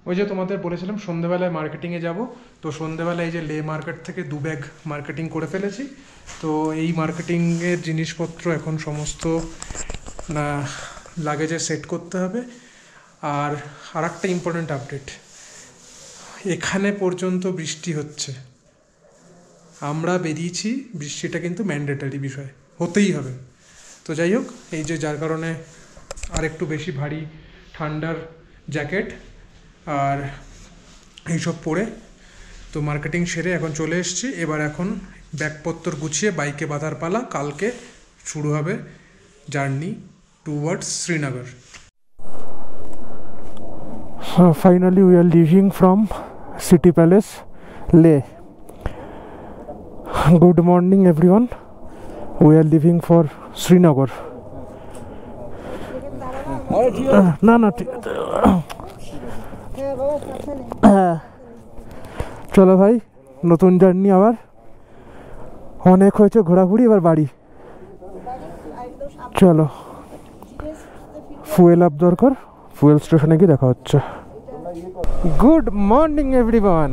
ওই যে তোমাদের বলেছিলাম সন্ধ্যেবেলায় মার্কেটিংয়ে যাব, তো সন্ধ্যেবেলায় এই যে লে মার্কেট থেকে 2 ব্যাগ মার্কেটিং করে ফেলেছি। তো এই মার্কেটিংয়ের জিনিসপত্র এখন সমস্ত লাগেজে সেট করতে হবে। আর আরেকটা ইম্পর্ট্যান্ট আপডেট, এখানে পর্যন্ত বৃষ্টি হচ্ছে, আমরা বেরিয়েছি, বৃষ্টিটা কিন্তু ম্যান্ডেটারি বিষয়, হতেই হবে। তো যাই হোক, এই যে যার কারণে আর একটু বেশি ভারী ঠান্ডার জ্যাকেট আর এইসব পরে তো মার্কেটিং সেরে এখন চলে এসেছি। এবার এখন ব্যাগপত্র গুছিয়ে বাইকে বাঁধার পালা, কালকে শুরু হবে journey towards Srinagar. Finally we are leaving from City Palace, Leh. Good morning everyone. We are leaving for Srinagar. না না ঠিক আছে, চলো ভাই, নতুন জার্নি, আবার অনেক হয়েছে ঘোরাঘুরি, এবার বাড়ি চলো। ফুয়েল আপ দরকার, ফুয়েল স্টেশনে গিয়ে দেখা হচ্ছে। Good morning everyone,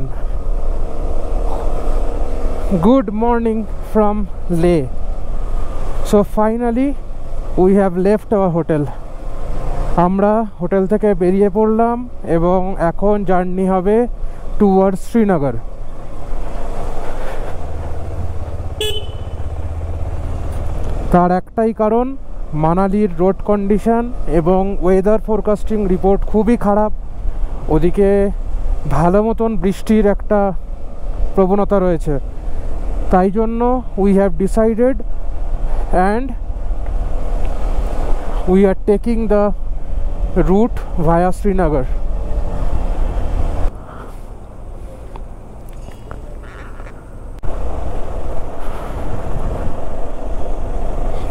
good morning from Leh. So finally we have left our hotel. আমরা হোটেল থেকে বেরিয়ে পড়লাম এবং এখন জার্নি হবে টুয়ার্ডস শ্রীনগর। তার একটাই কারণ, মানালির রোড কন্ডিশন এবং ওয়েদার ফোরকাস্টিং রিপোর্ট খুবই খারাপ। ওদিকে ভালো মতন বৃষ্টির একটা প্রবণতা রয়েছে, তাই জন্য we have decided and we are taking the route via Srinagar.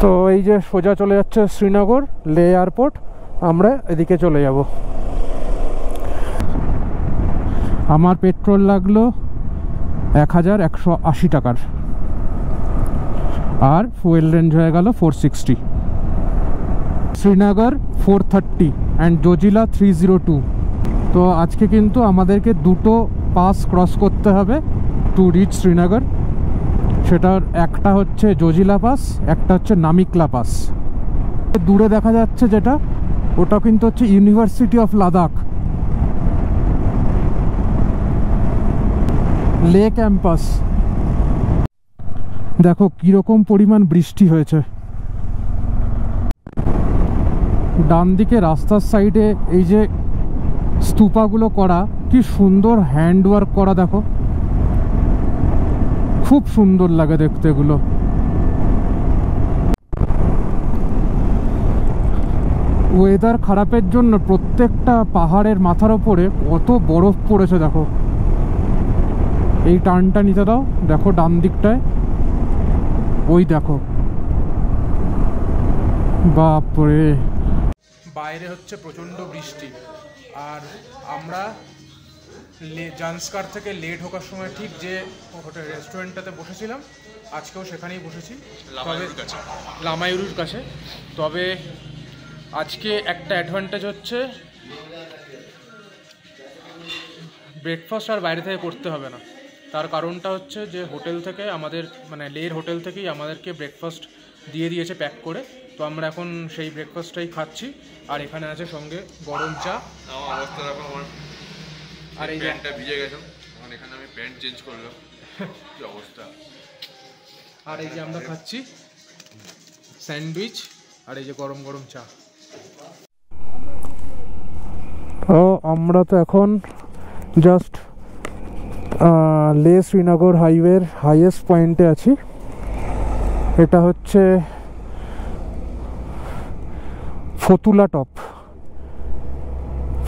তো এই যে সোজা চলে যাচ্ছে শ্রীনগর লে এয়ারপোর্ট, আমরা এদিকে চলে যাব। আমার পেট্রোল লাগলো 1180 টাকার, আর ফুয়েল রেঞ্জ হয়ে গেল 460। শ্রীনগর 430 অ্যান্ড জোজিলা 302। তো আজকে কিন্তু আমাদেরকে দুটো পাস ক্রস করতে হবে টু রিচ শ্রীনগর। সেটার একটা হচ্ছে জোজিলা পাস, একটা হচ্ছে নামিকলা পাস। দূরে দেখা যাচ্ছে যেটা, ওটা কিন্তু হচ্ছে ইউনিভার্সিটি অফ লাদাখ, লে ক্যাম্পাস। দেখো কিরকম পরিমাণ বৃষ্টি হয়েছে। ডান দিকে রাস্তার সাইডে এই যে স্তূপাগুলো করা, কি সুন্দর হ্যান্ডওয়ার্ক করা, দেখো খুব সুন্দর লাগে দেখতে এগুলো। ওয়েদার খারাপের জন্য প্রত্যেকটা পাহাড়ের মাথার ওপরে কত বরফ পড়েছে দেখো। এই টার্নটা নিতে দাও, দেখো ডান দিকটায়, ওই দেখো, বাপরে। বাইরে হচ্ছে প্রচণ্ড বৃষ্টি, আর আমরা জান্সকার থেকে লে ঢোকার সময় ঠিক যে হোটেল রেস্টুরেন্টটাতে বসেছিলাম, আজকেও সেখানেই বসেছি, লামায়ুরুর কাছে। তবে আজকে একটা অ্যাডভান্টেজ হচ্ছে, ব্রেকফাস্ট আর বাইরে থেকে করতে হবে না। তার কারণটা হচ্ছে যে হোটেল থেকে আমাদের, মানে লের হোটেল থেকেই আমাদেরকে ব্রেকফাস্ট দিয়ে দিয়েছে প্যাক করে। তো আমরা এখন সেই ব্রেকফাস্টটাই খাচ্ছি, আর এখানে আছে সঙ্গে গরম চা। আর এই প্যান্টটা ভিজে গেছে, এখন এখানে আমি প্যান্ট চেঞ্জ করলাম, কি অবস্থা। আর এই যে আমরা খাচ্ছি স্যান্ডউইচ, আর এই যে গরম গরম চা। ও আমরা তো এখন জাস্ট লে শ্রীনগর হাইওয়ের হাইয়েস্ট পয়েন্টে আছি। এটা হচ্ছে Fotula top.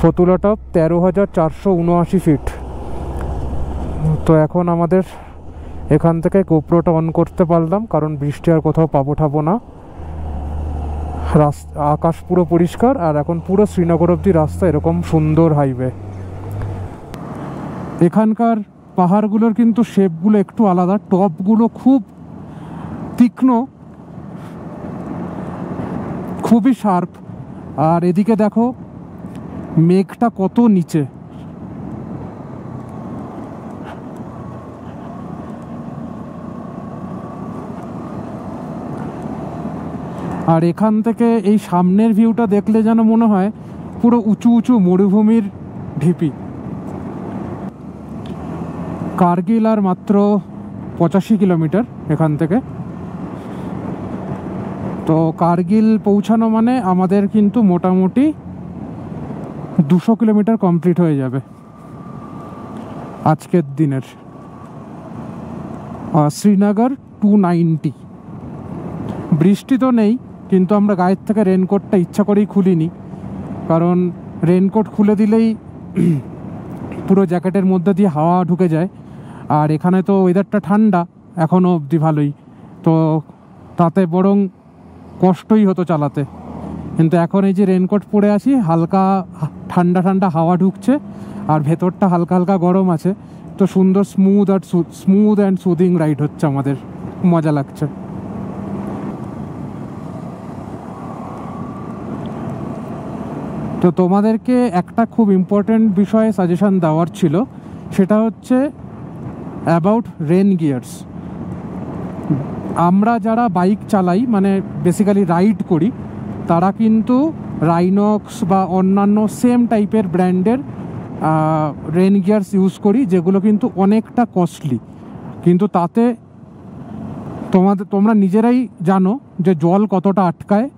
Fotula top 13,479 feet. তো এখন আমাদের এখান থেকে গোপ্রোটা অন করতে পারলাম, কারণ বৃষ্টি আর কোথাও পাবো ঠাবো না। আকাশ পুরো পরিষ্কার, আর এখন পুরো শ্রীনগর অবধি রাস্তা এরকম সুন্দর হাইওয়ে। এখানকার পাহাড়গুলোর কিন্তু শেপগুলো একটু আলাদা, টপগুলো খুব তীক্ষ্ণ, খুবই শার্প। আর এদিকে দেখো মেঘটা কত নিচে, আর এখান থেকে এই সামনের ভিউটা দেখলে যেন মনে হয় পুরো উঁচু উঁচু মরুভূমির ঢিপি। কার্গিল আর মাত্র 85 কিলোমিটার এখান থেকে। তো কার্গিল পৌঁছানো মানে আমাদের কিন্তু মোটামুটি 200 কিলোমিটার কমপ্লিট হয়ে যাবে আজকের দিনের। শ্রীনগর 290। বৃষ্টি তো নেই, কিন্তু আমরা গায়ের থেকে রেনকোটটা ইচ্ছা করেই খুলিনি, কারণ রেনকোট খুলে দিলেই পুরো জ্যাকেটের মধ্যে দিয়ে হাওয়া ঢুকে যায়। আর এখানে তো ওয়েদারটা ঠান্ডা এখনও অবধি ভালোই, তো তাতে বরং কষ্টই হতো চালাতে। কিন্তু এখন এই যে রেনকোট পরে আছি, হালকা ঠান্ডা ঠান্ডা হাওয়া ঢুকছে আর ভেতরটা হালকা হালকা গরম আছে, তো সুন্দর স্মুথ অ্যান্ড সুদিং রাইড হচ্ছে আমাদের, মজা লাগছে। তো তোমাদেরকে একটা খুব ইম্পর্টেন্ট বিষয়ে সাজেশন দেওয়ার ছিল, সেটা হচ্ছে অ্যাবাউট রেন গিয়ার্স। আমরা যারা বাইক চালাই, মানে বেসিক্যালি রাইড করি, তারা কিন্তু রাইনক্স বা অন্যান্য সেম টাইপের ব্র্যান্ডের রেন গিয়ার্স ইউজ করি, যেগুলো কিন্তু অনেকটা কস্টলি। কিন্তু তাতে তোমরা নিজেরাই জানো যে জল কতটা আটকায়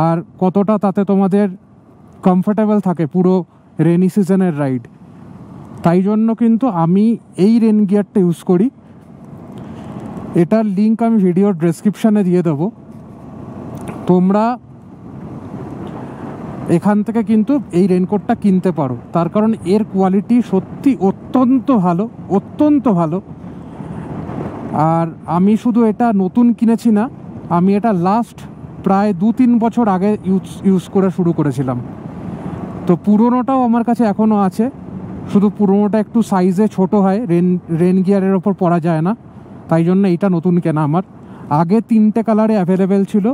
আর কতটা তাতে তোমাদের কমফোর্টেবল থাকে পুরো রেনি সিজনের রাইড। তাই জন্য কিন্তু আমি এই রেন গিয়ারটা ইউজ করি। এটার লিঙ্ক আমি ভিডিওর ডেসক্রিপশানে দিয়ে দেবো। তোমরা এখান থেকে কিন্তু এই রেনকোটটা কিনতে পারো, তার কারণ এর কোয়ালিটি সত্যি অত্যন্ত ভালো, অত্যন্ত ভালো। আর আমি শুধু এটা নতুন কিনেছি না, আমি এটা লাস্ট প্রায় 2-3 বছর আগে ইউজ করা শুরু করেছিলাম। তো পুরোনোটাও আমার কাছে এখনও আছে, শুধু পুরোনোটা একটু সাইজে ছোট হয়, রেন গিয়ারের ওপর পরা যায় না, তাই জন্য এইটা নতুন কেনা আমার। আগে 3টে কালারে অ্যাভেলেবেল ছিল,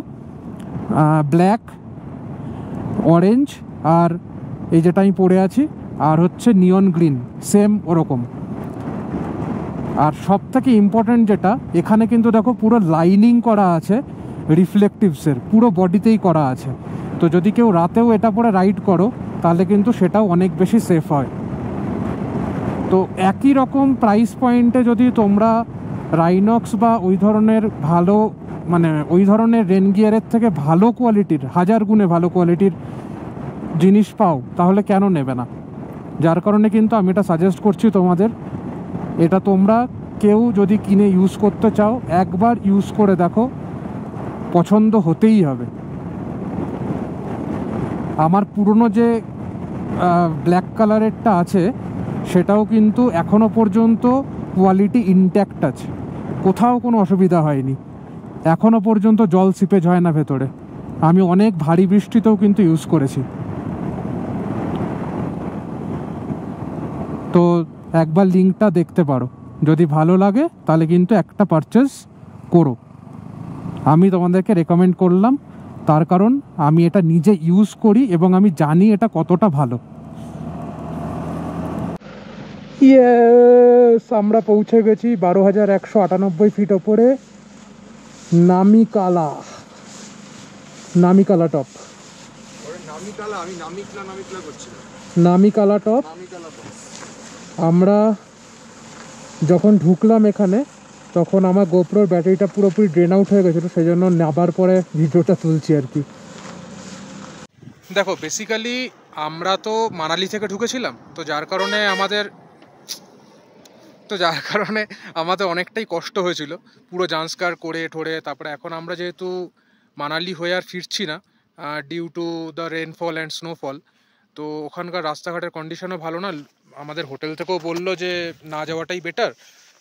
ব্ল্যাক, অরেঞ্জ আর এই যেটা আমি পরে আছি, আর হচ্ছে নিয়ন গ্রিন, সেম ওরকম। আর সব থেকে ইম্পর্ট্যান্ট যেটা, এখানে কিন্তু দেখো পুরো লাইনিং করা আছে রিফ্লেকটিভসের, পুরো বডিতেই করা আছে। তো যদি কেউ রাতেও এটা পরে রাইড করো, তাহলে কিন্তু সেটাও অনেক বেশি সেফ হয়। তো একই রকম প্রাইস পয়েন্টে যদি তোমরা রাইনক্স বা ওই ধরনের ভালো, মানে ওই ধরনের রেন গিয়ারের থেকে ভালো কোয়ালিটির, 1000 গুণে ভালো কোয়ালিটির জিনিস পাও, তাহলে কেন নেবে না? যার কারণে কিন্তু আমি এটা সাজেস্ট করছি তোমাদের। এটা তোমরা কেউ যদি কিনে ইউজ করতে চাও, একবার ইউজ করে দেখো, পছন্দ হতেই হবে। আমার পুরনো যে ব্ল্যাক কালারেরটা আছে, সেটাও কিন্তু এখনও পর্যন্ত কোয়ালিটি ইনট্যাক্ট আছে, কোথাও কোনো অসুবিধা হয়নি, এখনও পর্যন্ত জল সিপেজ হয় না ভেতরে। আমি অনেক ভারী বৃষ্টিতেও কিন্তু ইউজ করেছি। তো একবার লিঙ্কটা দেখতে পারো, যদি ভালো লাগে তাহলে কিন্তু একটা পারচেস করো। আমি তোমাদেরকে রেকমেন্ড করলাম, তার কারণ আমি এটা নিজে ইউজ করি এবং আমি জানি এটা কতটা ভালো। ইয়েস, আমরা পৌঁছে গেছি 12,198 ফিট ওপরে, নামিকালা টপ। নামিকালা টপ। আমরা যখন ঢুকলাম এখানে, তখন আমার গোপ্রোর ব্যাটারিটা পুরোপুরি ড্রেন আউট হয়ে গেছিলো, সেই জন্য নামার পরে ভিডিওটা তুলছি আর কি। দেখো, বেসিক্যালি আমরা তো মানালি থেকে ঢুকেছিলাম, তো যার কারণে আমাদের অনেকটাই কষ্ট হয়েছিল পুরো জান্সকার করে ঠোরে। তারপরে এখন আমরা যেহেতু মানালি হয়ে আর ফিরছি না, due to the rainfall and snowfall, তো ওখানকার রাস্তাঘাটের কন্ডিশনও ভালো না। আমাদের হোটেল থেকেও বললো যে না যাওয়াটাই বেটার,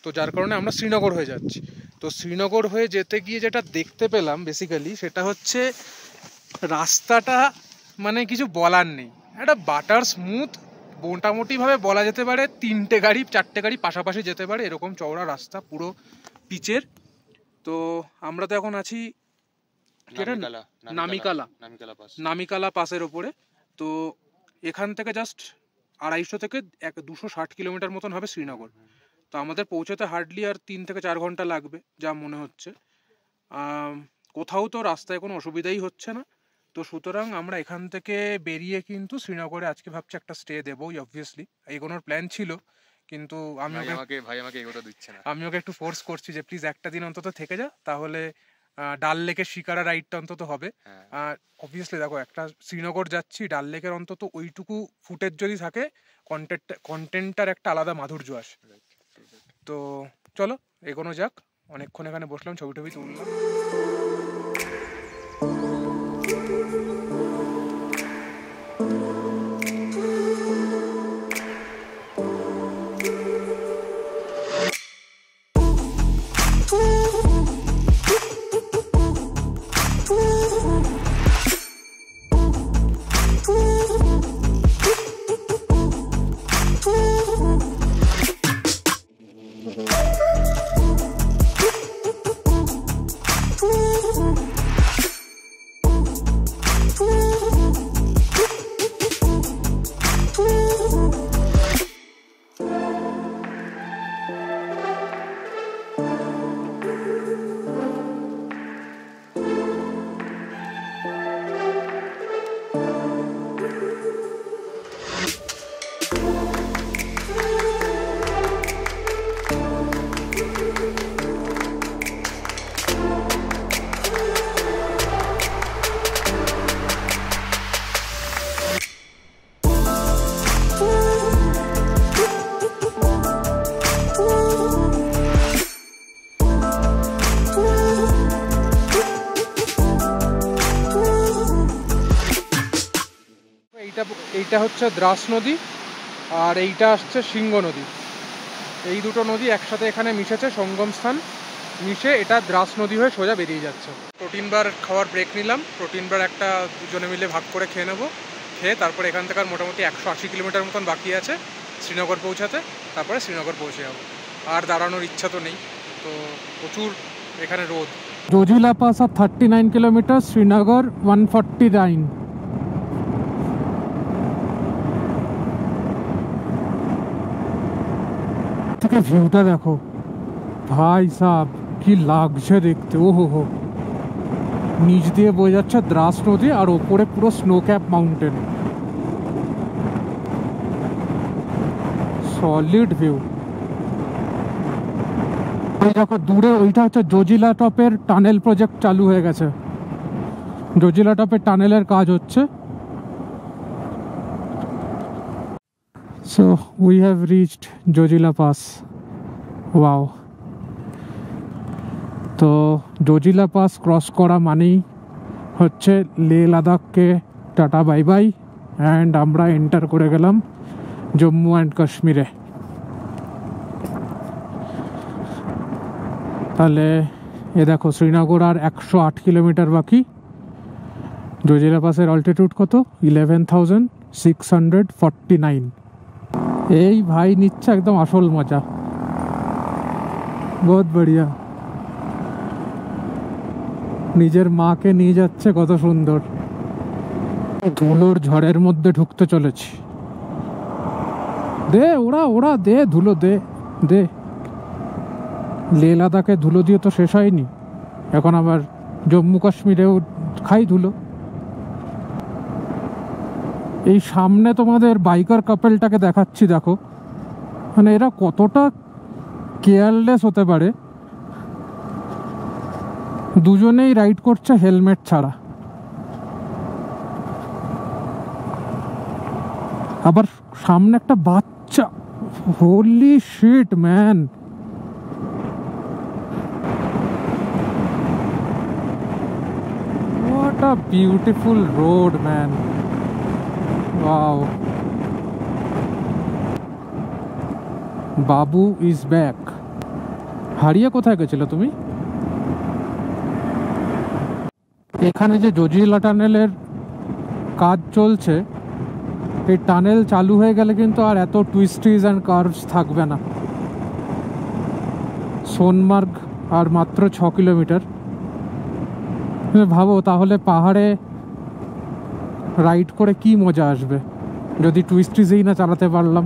তো যার কারণে আমরা শ্রীনগর হয়ে যাচ্ছি। তো শ্রীনগর হয়ে যেতে গিয়ে যেটা দেখতে পেলাম বেসিক্যালি, সেটা হচ্ছে রাস্তাটা মানে কিছু বলার নেই, একটা বাটার স্মুথ, মোটামুটিভাবে বলা যেতে পারে 3টে গাড়ি 4টে গাড়ি পাশাপাশি যেতে পারে এরকম চওড়া রাস্তা, পুরো পিচের। তো আমরা তো এখন আছি নামিকালা পাসের ওপরে। তো এখান থেকে জাস্ট 250 থেকে 260 কিলোমিটার মতন হবে শ্রীনগর। তো আমাদের পৌঁছাতে হার্ডলি আর 3 থেকে 4 ঘন্টা লাগবে যা মনে হচ্ছে। কোথাও তো রাস্তায় কোনো অসুবিধাই হচ্ছে না। তো সুতরাং আমরা এখান থেকে বেরিয়ে কিন্তু শ্রীনগরে আজকে ভাবছি একটা স্টে দেবোই, অবভিয়াসলি এগোনোর প্ল্যান ছিল, কিন্তু ভাই আমাকে এগোতে দিচ্ছে না। আমি ওকে একটু ফোর্স করছি যে প্লিজ একটা দিন অন্তত থেকে যা, তাহলে ডাল লেকের শিকারা রাইডটা অন্তত হবে। আর অবভিয়াসলি দেখো, একটা শ্রীনগর যাচ্ছি, ডাল লেকের অন্তত ওইটুকু ফুটেজ যদি থাকে, কন্টেন্টটার একটা আলাদা মাধুর্য আসে। তো চলো এগোনো যাক। অনেকক্ষণ এখানে বসলাম, ছবি টবি তুললাম। এইটা হচ্ছে দ্রাস নদী, আর এইটা আসছে সিংহ নদী। এই দুটো নদী একসাথে এখানে মিশেছে, সঙ্গম স্থান মিশে এটা দ্রাস নদী হয়ে সোজা বেরিয়ে যাচ্ছে। প্রোটিন বার খাওয়ার ব্রেক নিলাম, প্রোটিন বার একটা দুজনে মিলে ভাগ করে খেয়ে নেবো। খেয়ে তারপর এখান থেকে আর মোটামুটি 180 কিলোমিটার মতন বাকি আছে শ্রীনগর পৌঁছাতে, তারপরে শ্রীনগর পৌঁছে যাবো। আর দাঁড়ানোর ইচ্ছা তো নেই, তো প্রচুর এখানে রোদ। जोजिला पास of 39 kilometers, Srinagar 149। থেকে ভিউটা দেখো ভাই সাহেব, কি লাগছে দেখতে। ও হো, নিচ দিয়ে বয়ে যাচ্ছে দ্রাস নদী, আর ওপরে পুরো snow cap mountain, solid view. ওই দেখো দূরে, ওইটা হচ্ছে জোজিলা টপের টানেল প্রজেক্ট চালু হয়ে গেছে। জোজিলা টপের টানেলের কাজ হচ্ছে। So we have reached Zojila pass. Wow. তো জোজিলা পাস ক্রস করা মানেই হচ্ছে লে লাদাখকে টাটা বাই বাই, অ্যান্ড আমরা এন্টার করে গেলাম জম্মু অ্যান্ড কাশ্মীরে। তাহলে এ দেখো, শ্রীনগর আর 108 কিলোমিটার বাকি। জোজিলা পাসের অল্টিটিউড কত? 11,649। এই ভাই নিচ্ছে একদম আসল মজা, বহুত বড়িয়া। নিজের মাকে নিয়ে যাচ্ছে, কত সুন্দর। ধুলোর ঝড়ের মধ্যে ঢুকতে চলেছি। দে ওরা ওরা দে ধুলো, দে দে। লে লাদাখে ধুলো দিয়ে তো শেষ হয়নি, এখন আবার জম্মু কাশ্মীরেও খাই ধুলো। এই সামনে তোমাদের বাইকার কাপেলটাকে দেখাচ্ছি, দেখো মানে এরা কতটা কেয়ারলেস হতে পারে। দুজনেই রাইড করছে হেলমেট ছাড়া, আবার সামনে একটা বাচ্চা। Holi shit man. What a beautiful road, man. Wow. Babu is back. হারিয়ে কোথায় গেছিল তুমি? এখানে যে জোজিলা টানেলের কাজ চলছে, এই টানেল চালু হয়ে গেলে কিন্তু আর এত টুইস্টিজ অ্যান্ড কার্ভস থাকবে না। সোনমার্গ আর মাত্র 6 কিলোমিটার। ভাবো তাহলে পাহাড়ে রাইড করে কি মজা আসবে যদি টুইস্টিজেই না চালাতে পারলাম।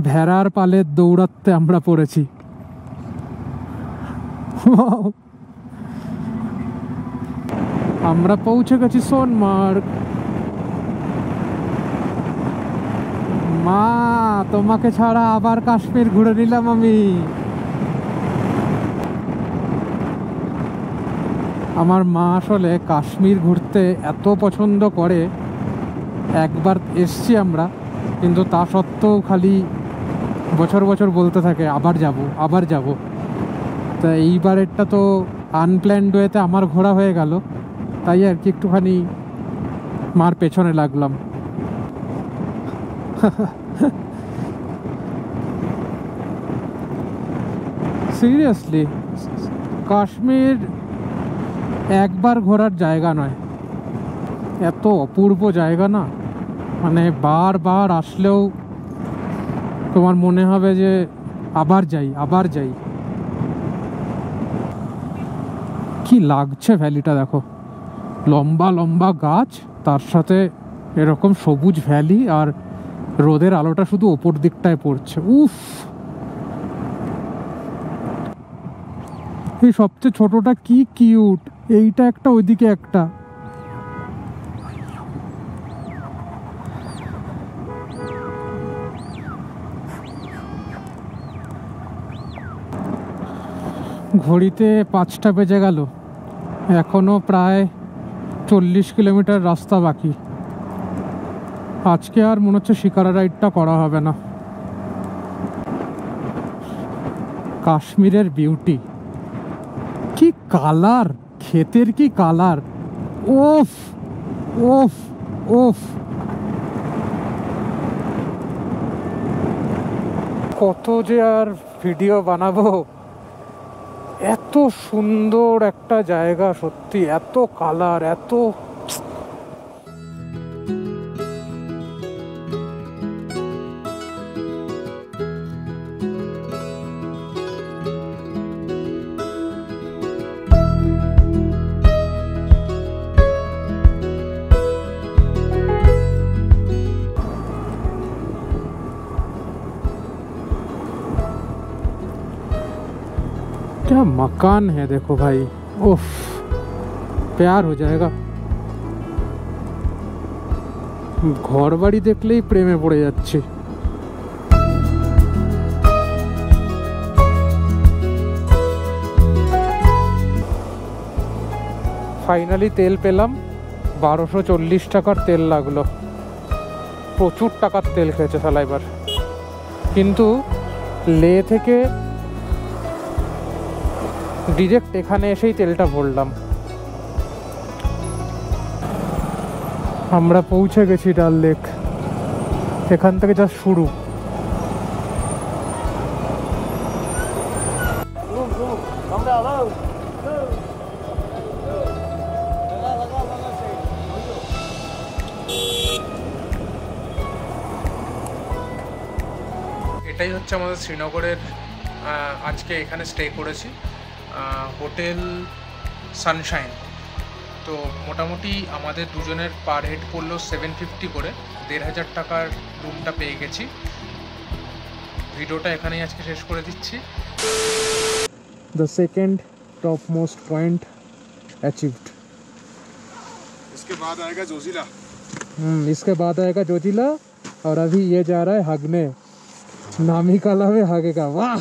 ভেড়ার পালে দৌড়াতে আমরা পড়েছি। আমরা পৌঁছে গেছি সোনমার্গ। মা, তোমাকে ছাড়া আবার কাশ্মীর ঘুরে নিলাম আমি। আমার মা আসলে কাশ্মীর ঘুরতে এত পছন্দ করে, একবার এসছি আমরা, কিন্তু তা সত্ত্বেও খালি বছর বছর বলতে থাকে আবার যাব আবার যাব। তা এইবারেরটা তো আনপ্ল্যান্ড ওয়েতে আমার ঘোরা হয়ে গেল, তাই আর কি একটুখানি মার পেছনে লাগলাম। সিরিয়াসলি কাশ্মীর একবার ঘোরার জায়গা নয়, এত অপূর্ব জায়গা না, মানে বারবার আসলেও তোমার মনে হবে যে আবার যাই আবার যাই। কি লাগছে ভ্যালিটা দেখো, লম্বা লম্বা গাছ, তার সাথে এরকম সবুজ ভ্যালি, আর রোদের আলোটা শুধু ওপর দিকটায় পড়ছে। উফ, এই সবচেয়ে ছোটটা কি কিউট, এইটা একটা ওইদিকে একটা। ঘড়িতে 5টা বেজে গেল, এখনো প্রায় 40 কিলোমিটার রাস্তা বাকি। আজকে আর মনে হচ্ছে শিকারা রাইডটা করা হবে না। কাশ্মীরের বিউটি, কি কালার, ক্ষেতের কি কালার, ওফ ওফ ওফ। কত যে আর ভিডিও বানাবো, এত সুন্দর একটা জায়গা, সত্যি এত কালার, এত क्या मकान है देखो भाई, उफ, प्यार हो जाएगा। घर बाड़ी देखलेई प्रेमे पड़े जाच्छी। फाइनली तेल पेलाम, 1240 টাকার তেল লাগলো। প্রচুর টাকার তেল খেয়েছে শালা এবার। কিন্তু লে থেকে ডিরেক্ট এখানে এসেই তেলটা ভরলাম। আমরা পৌঁছে গেছি ডাল লেক, এখান থেকে যা শুরু। এটাই হচ্ছে আমাদের শ্রীনগরের, আজকে এখানে স্টে করেছি, হোটেল সানশাইন। তো মোটামুটি আমাদের দুজনের পার হেড পড়লো 750 করে, 1500 টাকার রুমটা পেয়ে গেছি। ভিডিওটা এখানেই আজকে শেষ করে দিচ্ছি। The second topmost point achieved. इसके बाद आएगा जोजिला। इसके बाद आएगा जोजिला, और अभी ये जा रहा है हगने, नामी काला में हगेगा। वाह।